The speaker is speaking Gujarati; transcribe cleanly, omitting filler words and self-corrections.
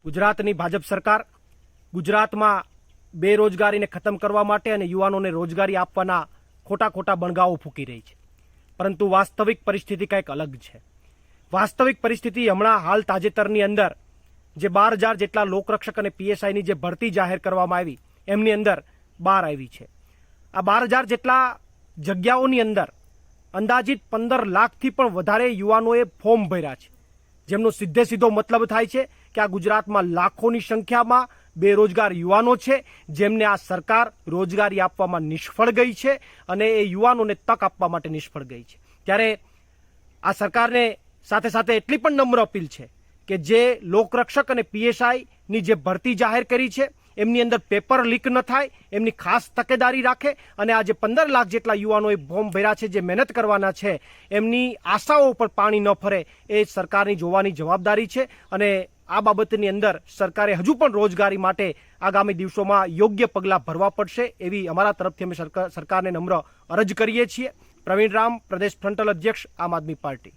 ગુજરાતની ભાજપ સરકાર ગુજરાતમાં બેરોજગારીને ખતમ કરવા માટે અને યુવાનોને રોજગારી આપવાના ખોટા બણગાઓ ફૂંકી રહી છે, પરંતુ વાસ્તવિક પરિસ્થિતિ કંઈક અલગ છે. વાસ્તવિક પરિસ્થિતિ હમણાં હાલ તાજેતરની અંદર જે 12,000 જેટલા લોકરક્ષક અને પીએસઆઈની જે ભરતી જાહેર કરવામાં આવી એમની અંદર બહાર આવી છે. આ 12,000 જેટલા જગ્યાઓની અંદર અંદાજિત 15 લાખથી પણ વધારે યુવાનોએ ફોર્મ ભર્યા છે, જેમનો સીધો મતલબ થાય છે કે આ ગુજરાતમાં લાખોની સંખ્યામાં બેરોજગાર યુવાનો છે, જેમને આ સરકાર રોજગારી આપવામાં નિષ્ફળ ગઈ છે અને એ યુવાનોને તક આપવા માટે નિષ્ફળ ગઈ છે. ત્યારે આ સરકારને સાથે સાથે એટલી પણ નમ્ર અપીલ છે કે જે લોકરક્ષક અને પીએસઆઈની જે ભરતી જાહેર કરી છે એમની અંદર પેપર લીક ન થાય, એમની ખાસ તકેદારી રાખે અને આ જે 15 લાખ જેટલા યુવાનોએ ફોર્મ ભર્યા છે, જે મહેનત કરવાના છે, એમની આશાઓ ઉપર પાણી ન ફરે એ સરકારની જોવાની જવાબદારી છે. અને આ બાબતની અંદર સરકારે હજુ પણ રોજગારી માટે આગામી દિવસોમાં યોગ્ય પગલાં ભરવા પડશે એવી અમારા તરફથી અમે સરકારને નમ્ર અરજ કરીએ છીએ. પ્રવીણ રામ, પ્રદેશ ફ્રન્ટલ અધ્યક્ષ, આમ આદમી પાર્ટી.